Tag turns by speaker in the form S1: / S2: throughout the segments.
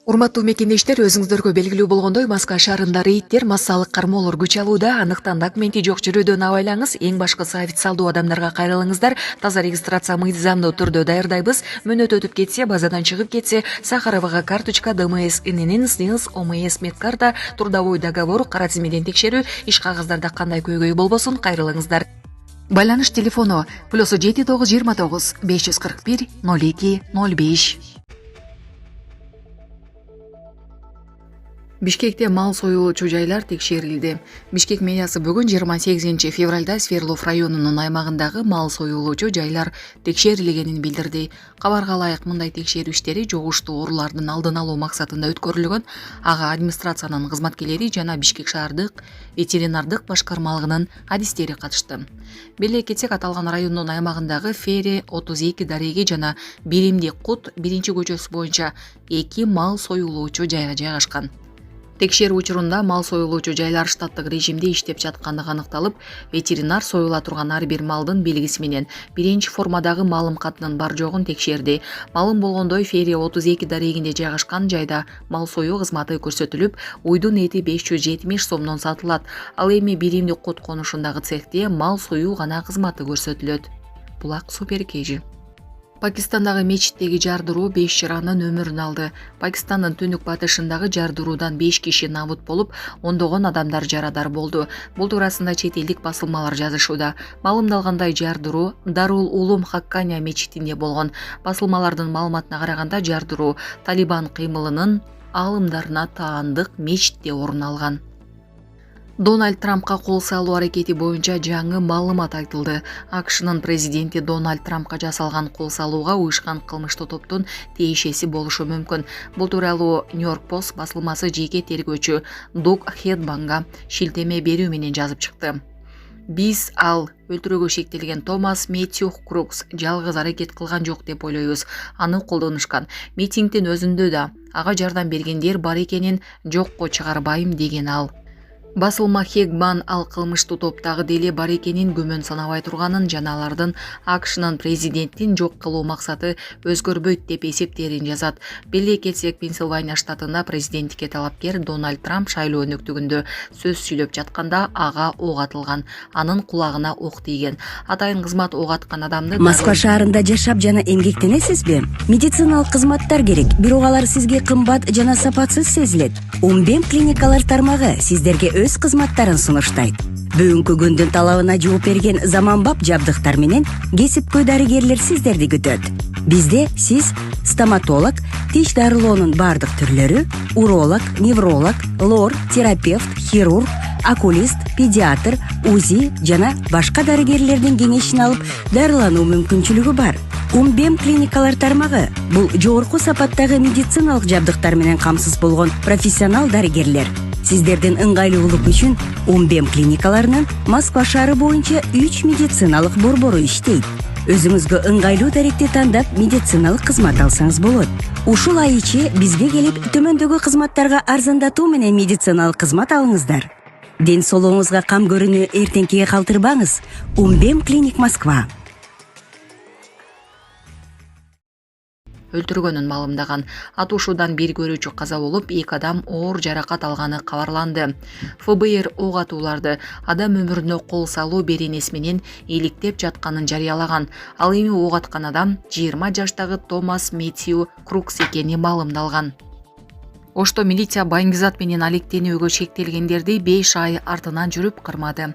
S1: Урматтуу мекендештер, өзүңүздөргө белгилүү болгондой, Москва шаарында рейдтер, массалык кармоолор күч алууда. Андыктан документи жок жүрүүдөн абайлаңыз. Эң башкысы официалдуу адамдарга кайрылыңыздар. Таза регистрация мыйзамдуу түрдө даярдайбыз. Мөөнөт өтүп кетсе, базадан чыгып кетсе, Сахаровага карточка, ДМС, ИНН, СНИЛС, ОМС, медкарта, трудовой договор, кара тизмеден текшерүү, иш кагаздарда кандай көйгөй болбосун, кайрылыңыздар. Байланыш телефону +7 929 541 02 05. Бишкекте мал союлуучу жайлар текшерилди. Бишкек мэриясы бүгүн 28 февралда Сверлов районунун аймагындагы мал союлуучу жайлар текшерилгенин билдирди. Кабарга ылайык, мындай текшерүү иштери жогуштуу оорулардын алдын алуу максатында өткөрүлгөн. Ага администрациянын кызматкерлери жана Бишкек шаардык ветеринардык башкармалыгынын адистери катышты. Беле кетсек, аталган райондун аймагындагы Фере 32 дареги жана Биримдик Кут 1-көчөсү боюнча 2 мал союлуучу жайга жайгашкан. Текшерүү учурунда мал союлуучу жайлар штаттык режимде иштеп жаткандыгы аныкталып, ветеринар союла турган ар бир малдын белгиси менен биринчи формадагы малым катынын бар жогун текшерди. Малым болгондой, Фере 32 дарегинде жайгашкан жайда мал союу кызматы көрсөтүлүп, уйдун эти 570 сомдон сатылат. Ал эми Биримдик Кут конушундагы цехте мал союу гана кызматы көрсөтүлөт. Булак суперкежи. Пакистандагы мечиттеги жардыруу 5 жаранын өмүрүн алды. Пакистандын түндүк батышындагы жардыруудан 5 киши набыт болуп, ондогон адамдар жарадар болду. Бул туурасында чет элдик басылмалар жазышууда. Маалымдалгандай, жардыруу Дарул Улум Хаккания мечитинде болгон. Басылмалардын маалыматына караганда, жардыруу Талибан кыймылынын аалымдарына таандык мечитте орун алган. Дональд Трампка кол салуу аракети боюнча жаңы маалымат айтылды. АКШнын президенти Дональд Трампка жасалган кол салууга уюшкан кылмыштуу топтун тиешеси болушу мүмкүн. Бул тууралуу Нью-Йорк Пост басылмасы жеке тергөөчү Дог Хедбанга шилтеме берүү менен жазып чыкты. Биз ал өлтүрүүгө шектелген Томас Мэтью Крукс жалгыз аракет кылган жок деп ойлойбуз. Аны колдонушкан. Митингдин өзүндө да ага жардам бергендер бар экенин жокко чыгарбайм деген ал. Басылма Хегбан ал кылмыштуу топтагы деле бар экенин күмөн санабай турганын жана алардын АКШнын президенттин жок кылуу максаты өзгөрбөйт деп эсептерин жазат. Беле кетсек, Пенсильвания штатында президенттикке талапкер Дональд Трамп шайлоо өнөктүгүндө сөз сүйлөп жатканда ага ок атылган. Анын кулагына ок тийген. Атайын кызмат ок аткан адамды
S2: Москва шаарында жашап жана эмгектенесизби? Медициналык кызматтар керек, бирок алар сизге кымбат жана сапатсыз сезилет. Умбем клиникалар тармагы сиздерге өз кызматтарын сунуштайт. Бүгүнкү күндүн талабына жооп берген заманбап жабдыктар менен кесипкөй дарыгерлер сиздерди күтөт. Бизде сиз стоматолог, тиш дарылоонун бардык түрлөрү, уролог, невролог, лор, терапевт, хирург, окулист, педиатр, УЗИ жана башка дарыгерлердин кеңешин алып дарылануу мүмкүнчүлүгү бар. Умбем клиникалар тармагы бул жогорку сапаттагы медициналык жабдыктар менен камсыз болгон профессионал дарыгерлер. Сиздердин ыңгайлуулук үчүн Умбем клиникаларынын Москва шаары боюнча 3 медициналык борбору иштейт. Өзүңүзгө ыңгайлуу даректи тандап медициналык кызмат алсаңыз болот. Ушул ай ичи бизге келип төмөндөгү кызматтарга арзандатуу менен медициналык кызмат алыңыздар. Ден соолугуңузга кам көрүүнү эртеңкиге калтырбаңыз. Умбем клиник Москва.
S1: Өлтүргөнүн маалымдаган. Атышуудан бир көрүүчү каза болуп, 2 адам оор жаракат алганы кабарланды. ФБР ок атууларды адам өмүрүнө кол салуу беренеси менен иликтеп жатканын жарыялаган. Ал эми ок аткан адам 20 жаштагы Томас Мэтью Крукс экени маалымдалган. Ошто милиция Байыңгизат менен алектенүүгө шектелгендерди 5 ай артынан жүрүп кырмады.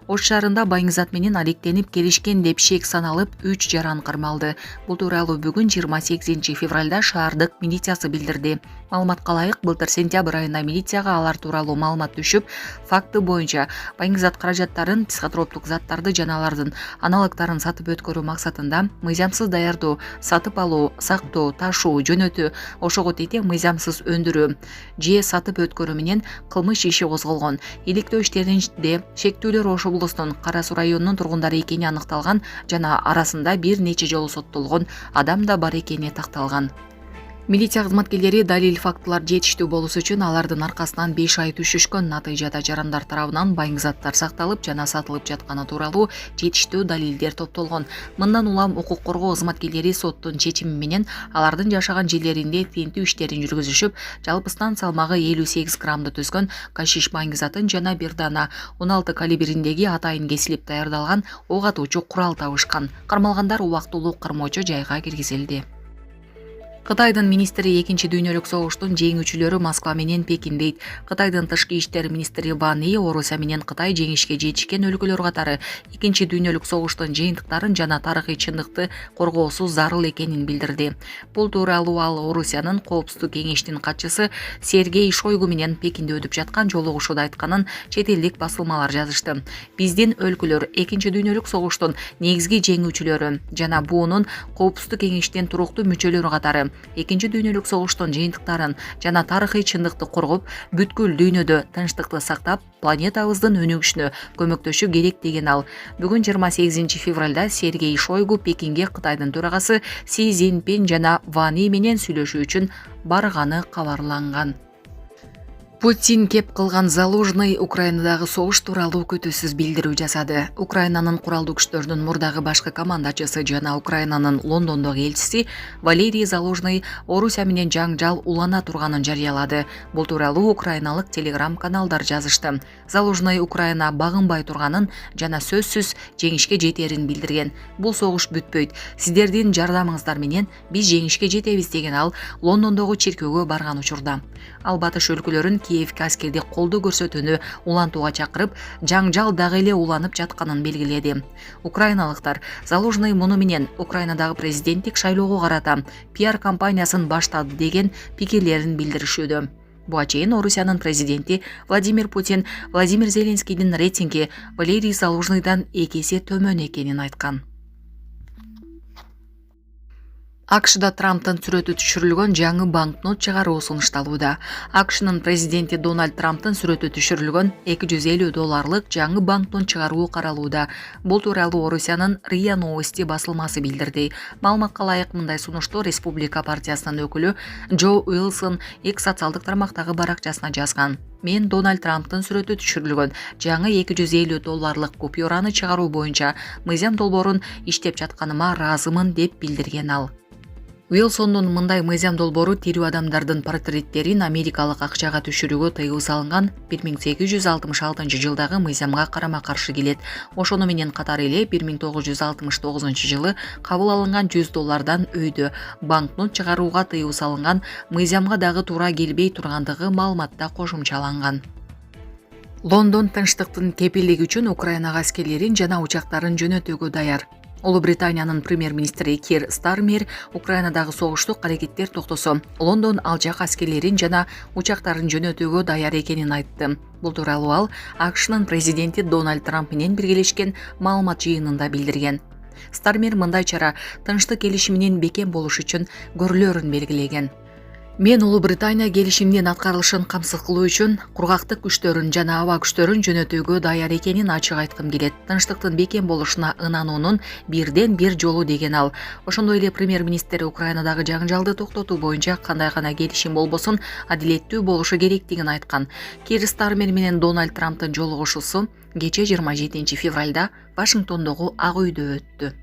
S1: Ош шаарында Байыңгизат менен алектенип келишкен деп шек саналып 3 жаран кырмалды. Бул тууралуу бүгүн 28 февралда шаардык милициясы билдирди. Маалыматка ылайык, былтыр сентябрь айында милицияга алар тууралуу маалымат түшүп, факты боюнча Байыңгизат каражаттарын, психотроптук заттарды жана алардын аналогдорун сатып өткөрүү максатында мыйзамсыз даярдоо, сатып алуу, сактоо, ташуу, жөнөтүү, ошого тете мыйзамсыз өндүрүү же сатып өткөрүү менен кылмыш иши козголгон. Иликтөө иштеринде шектүүлөр Ош облусунун Кара Суу районунун тургундары экени аныкталган жана арасында бир нече жолу соттолгон адам да бар экени такталган. Милиция кызматкерлери далил фактылар жетиштүү болушу үчүн алардын аркасынан 5 ай түшүшкөн. Натыйжада жарандар тарабынан байың заттар сакталып жана сатылып жатканы тууралуу жетиштүү далилдер топтолгон. Мындан улам укук коргоо кызматкерлери соттун чечими менен алардын жашаган жерлеринде тинтүү иштерин жүргүзүшүп, жалпысынан салмагы 58 граммды түзгөн гашиш байың затын жана бир дана 16 калибриндеги атайын кесилип даярдалган ок атуучу курал табышкан. Кармалгандар убактылуу кармоочу жайга киргизилди. Кытайдын министри экинчи дүйнөлүк согуштун жеңүүчүлөрү Москва менен Пекин дейт. Кытайдын тышкы иштер министри Ван И Орусия менен Кытай жеңишке жетишкен өлкөлөр катары экинчи дүйнөлүк согуштун жыйынтыктарын жана тарыхый чындыкты коргоосу зарыл экенин билдирди. Бул тууралуу ал Орусиянын коопсуздук кеңештин катчысы Сергей Шойгу менен Пекинде өтүп жаткан жолугушууда айтканын чет элдик басылмалар жазышты. Биздин өлкөлөр экинчи дүйнөлүк согуштун негизги жеңүүчүлөрү жана буунун коопсуздук кеңештин туруктуу мүчөлөрү катары экинчи дүйнөлүк согуштун жыйынтыктарын жана тарыхый чындыкты коргоп, бүткүл дүйнөдө тынчтыкты сактап, планетабыздын өнүгүшүнө көмөктөшү керек деген ал. Бүгүн 28 февралда Сергей Шойгу Пекинге Кытайдын төрагасы Си Цзиньпин жана Ван И менен сүйлөшүү үчүн барганы кабарланган. Путин кеп кылган Залужный Украинадагы согуш тууралуу күтүүсүз билдирүү жасады. Украинанын куралдуу күчтөрүнүн мурдагы башкы командачысы жана Украинанын Лондондогу элчиси Валерий Залужный Орусия менен жаңжал улана турганын жарыялады. Бул тууралуу украиналык телеграм-каналдар жазышты. Залужный Украина багынбай турганын жана сөзсүз жеңишке жетерин билдирген. Бул согуш бүтпөйт. Сиздердин жардамыңыздар менен биз жеңишке жетебиз деген ал Лондондогу чиркөөгө барган учурда. Ал батыш өлкөлөрүн Киевке аскерди колдоо көрсөтүүнү улантууга чакырып, жаңжал дагы эле уланып жатканын белгиледи. Украиналыктар Залужный муну менен Украинадагы президенттик шайлоого карата пиар кампаниясын баштады деген пикирлерин билдиришүүдө. Буга чейин Орусиянын президенти Владимир Путин Владимир Зеленскийдин рейтинги Валерий Залужныйдан 2 эсе төмөн экенин айткан. АКШда Трамптын сүрөтү түшүрүлгөн жаңы банкнот чыгаруу сунушталууда. АКШнын президенти Дональд Трамптын сүрөтү түшүрүлгөн $250 жаңы банкнот чыгаруу каралууда. Бул тууралуу Орусиянын РИА Новости басылмасы билдирди. Маалыматка ылайык мындай сунушту Республика партиясынын өкүлү Джо Уилсон X социалдык тармактагы баракчасына жазган. Мен Дональд Трамптын сүрөтү түшүрүлгөн жаңы $250 купюраны чыгаруу боюнча мыйзам долбоорун иштеп жатканыма ыраазымын деп билдирген ал. Уилсондун мындай мыйзам долбоору тирүү адамдардын портреттерин америкалык акчага түшүрүүгө тыюу салынган 1866 жылдагы мыйзамга карама-каршы келет. Ошону менен катар эле 1969 жылы кабыл алынган $100 өйдө банкнот чыгарууга тыюу салынган мыйзамга дагы туура келбей тургандыгы маалыматта кошумчаланган. Лондон тынчтыктын кепилдиги үчүн Украинага аскерлерин жана учактарын жөнөтүүгө даяр. Улуу Британиянын премьер-министри Кир Стармер Украинадагы согуштук аракеттер токтосо, Лондон ал жак аскерлерин жана учактарын жөнөтүүгө даяр экенин айтты. Бул тууралуу ал АКШнын президенти Дональд Трамп менен биргелешкен маалымат жыйынында билдирген. Стармер мындай чара тынчтык келишиминин бекем болуш үчүн көрүлөрүн белгилеген. Мен Улуу Британия келишимдин аткарылышын камсыз кылуу үчүн кургактык күчтөрүн жана аба күчтөрүн жөнөтүүгө даяр экенин ачык айткым келет. Тынчтыктын бекем болушуна ынануунун бирден бир жолу деген ал. Ошондой эле премьер-министр Украинадагы жаңжалды токтотуу боюнча кандай гана келишим болбосун адилеттүү болушу керектигин айткан. Кир Стармер менен Дональд Трамптын жолугушуусу кече 27 февралда Вашингтондогу Ак үйдө өттү.